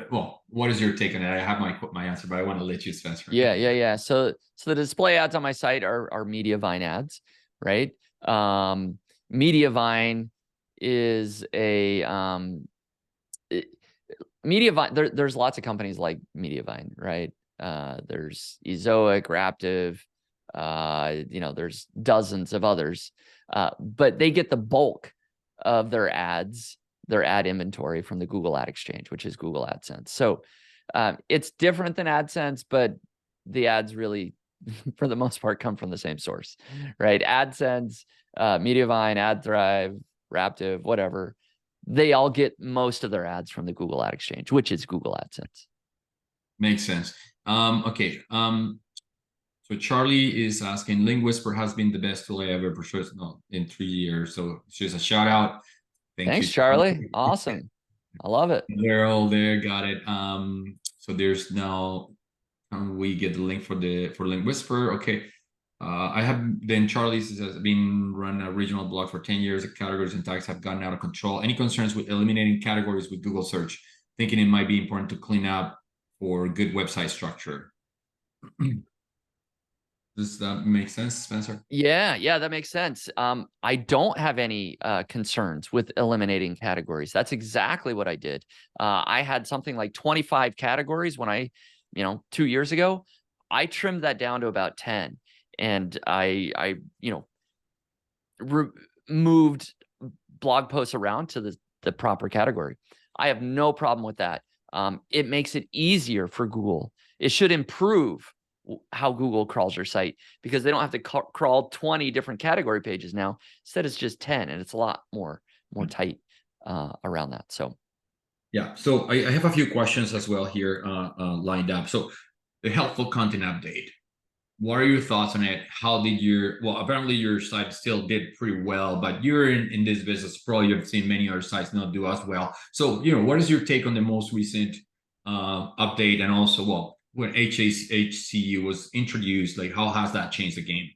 Well, what is your take on it? I have my answer, but I want to let you, Spencer. Yeah. So the display ads on my site are Mediavine ads, right? Mediavine is a Mediavine. There's lots of companies like Mediavine, right? There's Ezoic, Raptive, there's dozens of others, but they get the bulk of their ads, their ad inventory from the Google Ad Exchange, which is Google AdSense. So it's different than AdSense, but the ads really, for the most part, come from the same source, right? AdSense, Mediavine, AdThrive, Raptive, whatever, they all get most of their ads from the Google Ad Exchange, which is Google AdSense. Makes sense. Okay. So Charlie is asking, Link Whisper has been the best tool I ever purchased in 3 years. So it's just a shout out. Thanks, Charlie. Awesome. I love it. They're all there. Got it. So there's now, we get the link for Link Whisper. Okay. I have then Charlie's has been run a regional blog for 10 years. The categories and tags have gotten out of control. Any concerns with eliminating categories with Google search? Thinking it might be important to clean up for good website structure. Does that make sense, Spencer? Yeah, that makes sense. I don't have any concerns with eliminating categories. That's exactly what I did. I had something like 25 categories when I, 2 years ago. I trimmed that down to about 10, and I moved blog posts around to the proper category. I have no problem with that. It makes it easier for Google. It should improve how Google crawls your site, because they don't have to crawl 20 different category pages now. Instead, it's just 10, and it's a lot more tight around that. So yeah, so I have a few questions as well here lined up. So the helpful content update, what are your thoughts on it? How did apparently your site still did pretty well, but you're in this business, probably you've seen many other sites not do as well. So, what is your take on the most recent update? And also, when HCU was introduced, like how has that changed the game?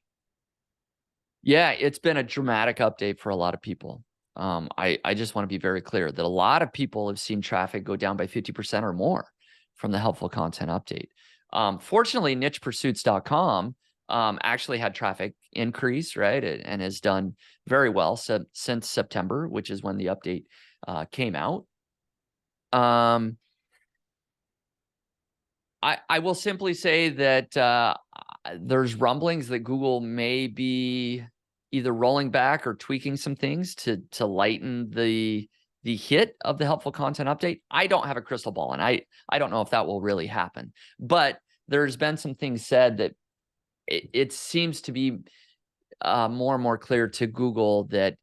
Yeah, it's been a dramatic update for a lot of people. I just want to be very clear that a lot of people have seen traffic go down by 50% or more from the helpful content update. Fortunately, nichepursuits.com actually had traffic increase, right? And has done very well since September, which is when the update came out. I will simply say that there's rumblings that Google may be either rolling back or tweaking some things to lighten the hit of the helpful content update. I don't have a crystal ball, and I don't know if that will really happen. But there's been some things said that it seems to be more and more clear to Google that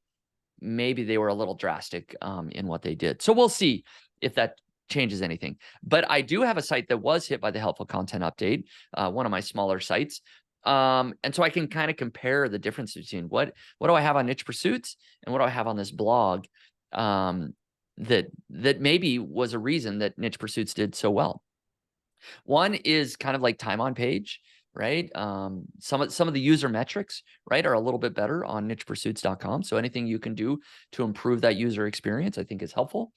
maybe they were a little drastic in what they did. So we'll see if that changes anything. But I do have a site that was hit by the helpful content update, one of my smaller sites. And so I can kind of compare the difference between what do I have on Niche Pursuits and what do I have on this blog that maybe was a reason that Niche Pursuits did so well. One is kind of like time on page, right? Some of the user metrics, right, are a little bit better on nichepursuits.com. So anything you can do to improve that user experience, I think, is helpful.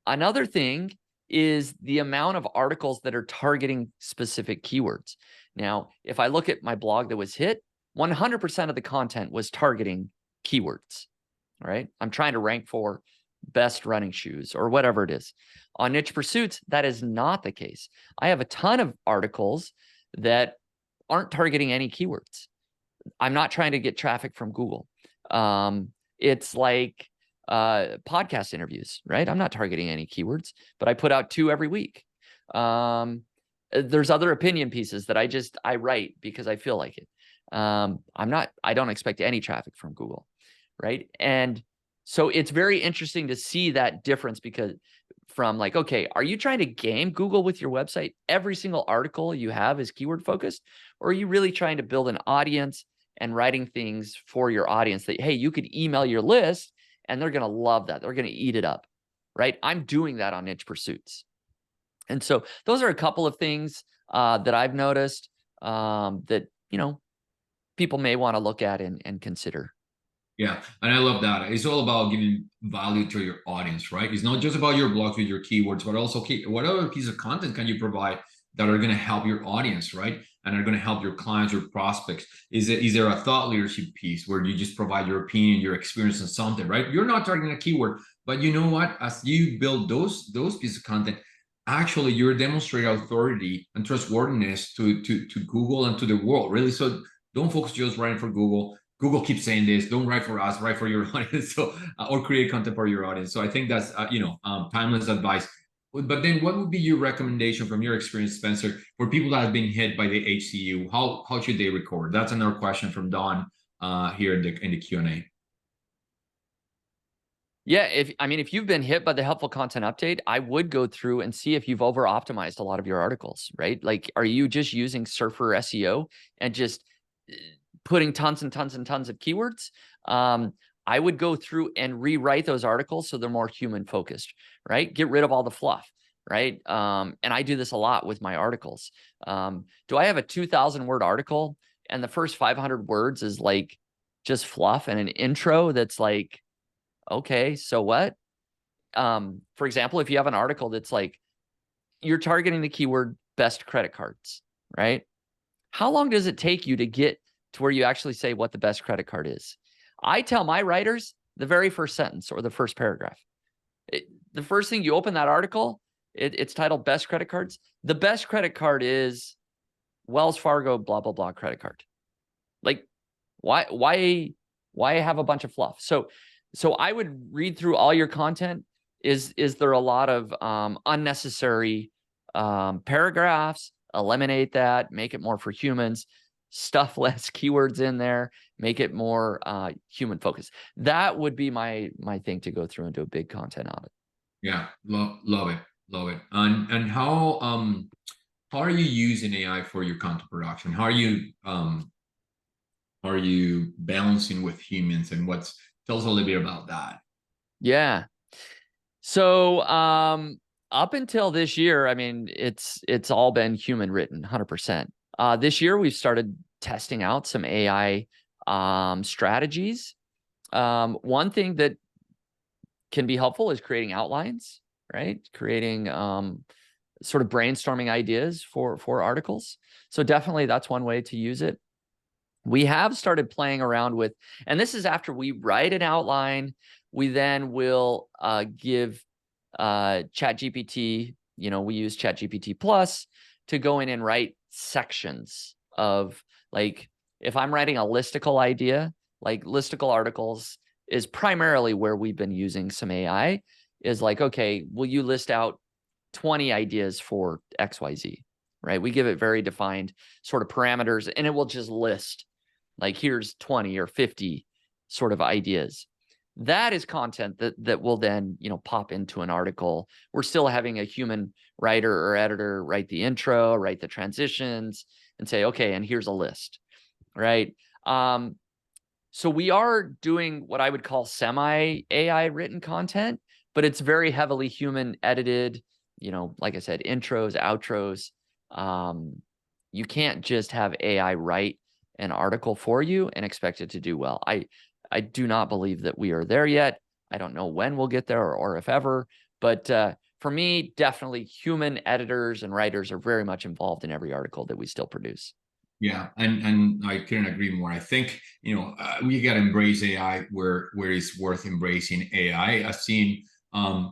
Another thing is the amount of articles that are targeting specific keywords. Now, if I look at my blog that was hit, 100% of the content was targeting keywords, right? I'm trying to rank for best running shoes or whatever it is. On Niche Pursuits, that is not the case. I have a ton of articles that aren't targeting any keywords. I'm not trying to get traffic from Google. It's like podcast interviews, right? I'm not targeting any keywords, but I put out 2 every week. There's other opinion pieces that I write because I feel like it. I don't expect any traffic from Google, right? And so it's very interesting to see that difference, because from like, okay, are you trying to game Google with your website? Every single article you have is keyword focused, or are you really trying to build an audience and writing things for your audience that, hey, you could email your list and they're going to love that. They're going to eat it up, right? I'm doing that on Niche Pursuits. And so those are a couple of things that I've noticed that, people may want to look at and consider. Yeah, and I love that. It's all about giving value to your audience, right? It's not just about your blogs with your keywords, but also what other piece of content can you provide that are going to help your audience, right? And are going to help your clients, your prospects. Is there a thought leadership piece where you just provide your opinion, your experience on something, right? You're not targeting a keyword, but you know what? As you build those pieces of content, actually you're demonstrating authority and trustworthiness to Google and to the world, really. So don't focus just writing for Google. Google keeps saying this, don't write for us, write for your audience. So or create content for your audience. So I think that's timeless advice. But then what would be your recommendation from your experience, Spencer, for people that have been hit by the HCU? How should they record? That's another question from Don here in the Q&A. Yeah, if you've been hit by the helpful content update, I would go through and see if you've over optimized a lot of your articles, right? Like, are you just using Surfer SEO and just putting tons and tons and tons of keywords? I would go through and rewrite those articles so they're more human focused, right? Get rid of all the fluff, right? And I do this a lot with my articles. Do I have a 2,000 word article and the first 500 words is like just fluff and an intro that's like, okay, so what? For example, if you have an article that's like, you're targeting the keyword best credit cards, right? How long does it take you to get to where you actually say what the best credit card is? I tell my writers the very first sentence or the first paragraph. The first thing you open that article, it's titled best credit cards. The best credit card is Wells Fargo, blah, blah, blah credit card. Like, why have a bunch of fluff? So I would read through all your content. Is there a lot of unnecessary paragraphs? Eliminate that, make it more for humans, stuff less keywords in there, make it more human focused. That would be my thing to go through and do a big content audit. Yeah, love it. And how are you using AI for your content production? How are you balancing with humans, and tell us a little bit about that? Yeah. So up until this year, I mean, it's all been human written, 100%. This year, we've started testing out some AI strategies. One thing that can be helpful is creating outlines, right? Creating sort of brainstorming ideas for articles. So definitely that's one way to use it. We have started playing around with, and this is after we write an outline, we then will give ChatGPT, we use ChatGPT Plus to go in and write sections of, like, if I'm writing a listicle idea, like listicle articles is primarily where we've been using some AI, is like, okay, will you list out 20 ideas for XYZ, right? We give it very defined sort of parameters and it will just list, like, here's 20 or 50 sort of ideas. That is content that will then, pop into an article. We're still having a human writer or editor write the intro, write the transitions, and say, okay, and here's a list, right? So we are doing what I would call semi-AI written content, but it's very heavily human edited, like I said, intros, outros. You can't just have AI write an article for you and expect it to do well. I do not believe that we are there yet. I don't know when we'll get there or if ever, but for me, definitely human editors and writers are very much involved in every article that we still produce. Yeah, and I couldn't agree more. I think we got to embrace AI where it's worth embracing AI. I've seen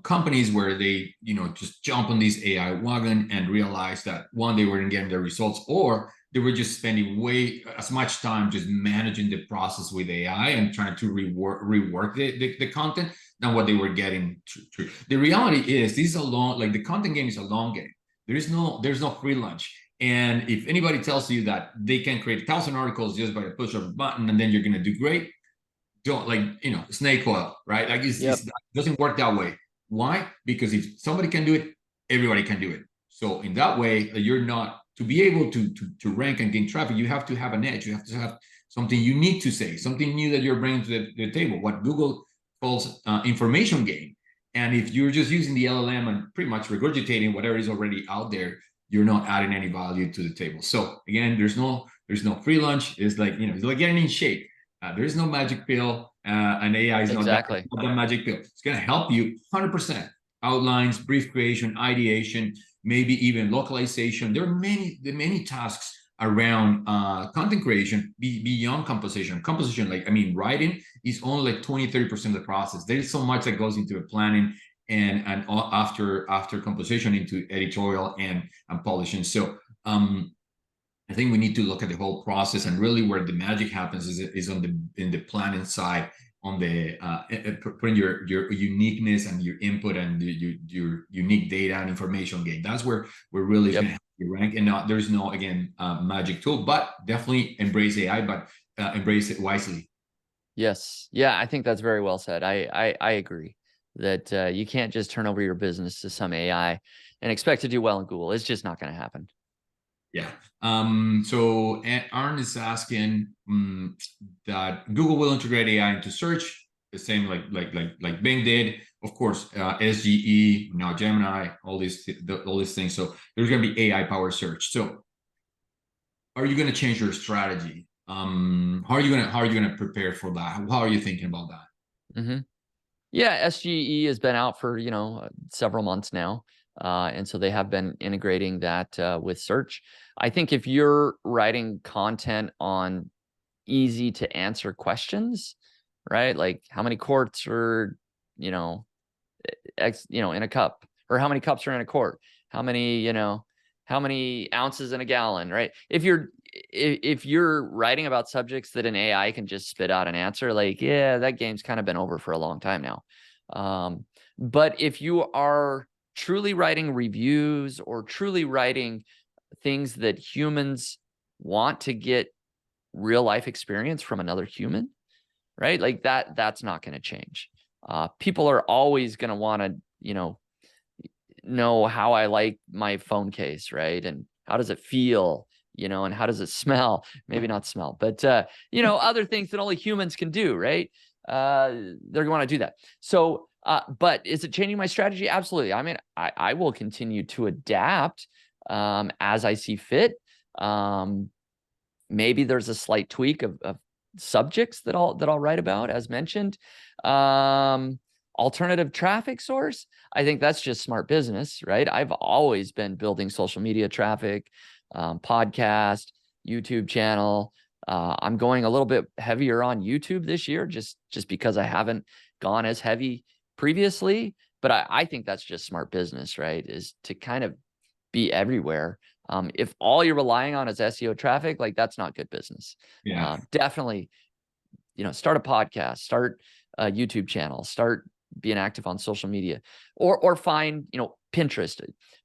companies where they just jump on this AI wagon and realize that one, they weren't getting the results, or they were just spending way as much time just managing the process with AI and trying to rework the content than what they were getting. The reality is, this is the content game is a long game. There's no free lunch. And if anybody tells you that they can create 1,000 articles just by the push of a button and then you're going to do great, don't, snake oil, right? Like it doesn't work that way. Why? Because if somebody can do it, everybody can do it. So in that way, you're not, to be able to rank and gain traffic, you have to have an edge. You have to have something unique to say, something new that you're bringing to the table, what Google calls information gain. And if you're just using the LLM and pretty much regurgitating whatever is already out there, you're not adding any value to the table. So again, there's no free lunch. It's like, it's like getting in shape. There is no magic pill, and AI is Exactly. not that magic pill. It's going to help you 100%. Outlines, brief creation, ideation, maybe even localization. There are many tasks around content creation beyond composition. Composition, like, I mean, writing is only like 20-30% of the process. There's so much that goes into the planning and after composition into editorial and publishing. So I think we need to look at the whole process, and really where the magic happens is on in the planning side, on the putting your uniqueness and your input and your unique data and information gain. That's where we're really going to help you rank. And there's no, again, magic tool, but definitely embrace AI, but embrace it wisely. Yes. Yeah, I think that's very well said. I agree that you can't just turn over your business to some AI and expect to do well in Google. It's just not going to happen. Yeah. So Aaron is asking that Google will integrate AI into search, the same like Bing did. Of course, SGE, now Gemini, all these things. So there's going to be AI powered search. So are you going to change your strategy? How are you going to prepare for that? How are you thinking about that? Mm-hmm. Yeah, SGE has been out for, several months now. And so they have been integrating that with search. I think if you're writing content on easy to answer questions, right? Like how many quarts are, in a cup, or how many cups are in a quart? How many ounces in a gallon, right? If you're writing about subjects that an AI can just spit out an answer, like, yeah, that game's kind of been over for a long time now. But if you are truly writing reviews or truly writing things that humans want to get real life experience from another human, right? Like that's not going to change. People are always going to want to, know how I like my phone case, right? And how does it feel, and how does it smell? Maybe not smell, but, other things that only humans can do, right? They're going to want to do that. So, but is it changing my strategy? Absolutely. I mean, I will continue to adapt as I see fit. Maybe there's a slight tweak of subjects that I'll write about, as mentioned. Alternative traffic source, I think that's just smart business, right? I've always been building social media traffic, podcast, YouTube channel. I'm going a little bit heavier on YouTube this year, just because I haven't gone as heavy previously. But I think that's just smart business, right? Is to kind of be everywhere. If all you're relying on is SEO traffic, like that's not good business. Yeah. Definitely, start a podcast, start a YouTube channel, start being active on social media, or find, Pinterest,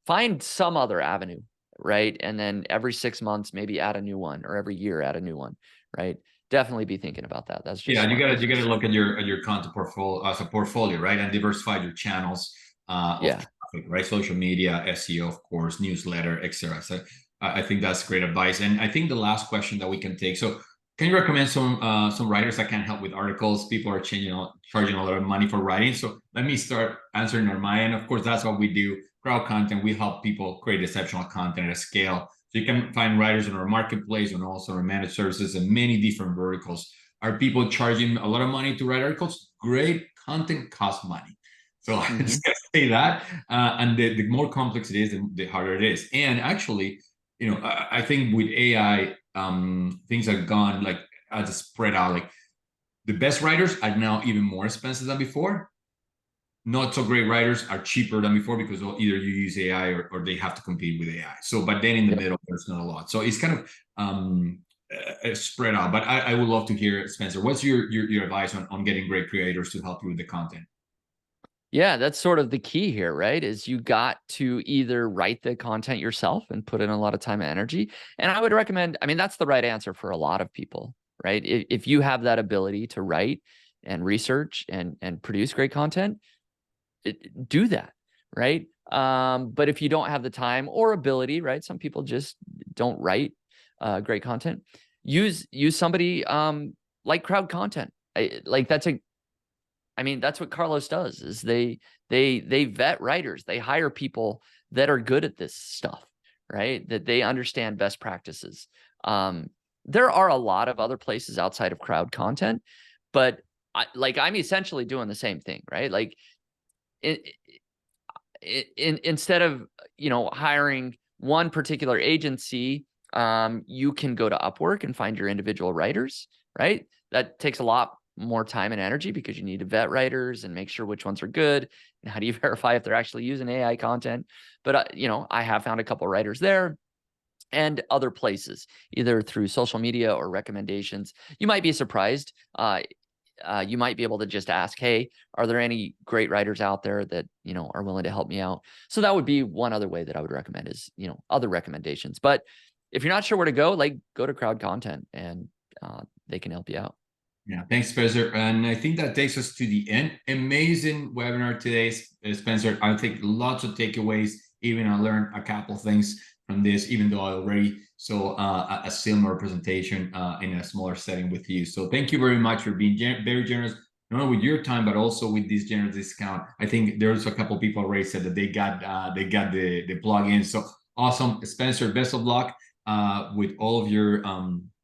find some other avenue, right? And then every 6 months, maybe add a new one, or every year add a new one, right? Definitely be thinking about that. That's just You smart gotta business. look at your content portfolio as a portfolio, right? And diversify your channels of Yeah. traffic, right? Social media, SEO, of course, newsletter, etc. So I think that's great advice. And I think the last question that we can take. So can you recommend some writers that can help with articles? People are charging a lot of money for writing. So let me start answering on my end. Of course, that's what we do. Crowd content. We help people create exceptional content at a scale. So you can find writers on our marketplace and also our managed services and many different verticals. Are people charging a lot of money to write articles? Great content costs money. So I just gotta say that. And the more complex it is, the harder it is. And actually, I think with AI, things have gone like as a spread out. Like the best writers are now even more expensive than before. Not so great writers are cheaper than before because either you use AI or they have to compete with AI. So, but then in the middle, there's not a lot. So it's kind of spread out. But I would love to hear, Spencer, what's your advice on getting great creators to help you with the content? Yeah, that's sort of the key here, right? Is you got to either write the content yourself and put in a lot of time and energy. And I would recommend, I mean, that's the right answer for a lot of people, right? If you have that ability to write and research and produce great content, do that, right? But if you don't have the time or ability, right? Some people just don't write great content. Use somebody like crowd content. That's what Carlos does. Is they vet writers. They hire people that are good at this stuff, right? That they understand best practices. there are a lot of other places outside of crowd content, but I'm essentially doing the same thing, right? Like instead of, hiring one particular agency, you can go to Upwork and find your individual writers, right? That takes a lot more time and energy because you need to vet writers and make sure which ones are good. And how do you verify if they're actually using AI content? But, I have found a couple of writers there and other places, either through social media or recommendations. You might be surprised. You might be able to just ask, hey, are there any great writers out there that, are willing to help me out? So that would be one other way that I would recommend is, other recommendations. But if you're not sure where to go, like go to crowd content and they can help you out. Yeah, thanks, Spencer. And I think that takes us to the end. Amazing webinar today, Spencer. I think lots of takeaways. Even I learned a couple things from this, even though I already saw a similar presentation in a smaller setting with you. So thank you very much for being very generous, not only with your time, but also with this generous discount. I think there's a couple people already said that they got the plugin. So awesome, Spencer. Best of luck with all of your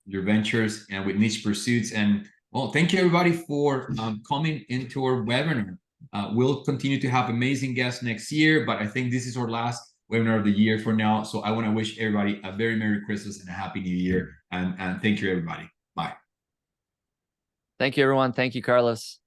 ventures and with niche pursuits. And well, thank you everybody for coming into our webinar. We'll continue to have amazing guests next year, but I think this is our last webinar of the year for now. So I want to wish everybody a very Merry Christmas and a Happy New Year. And thank you, everybody. Bye. Thank you, everyone. Thank you, Carlos.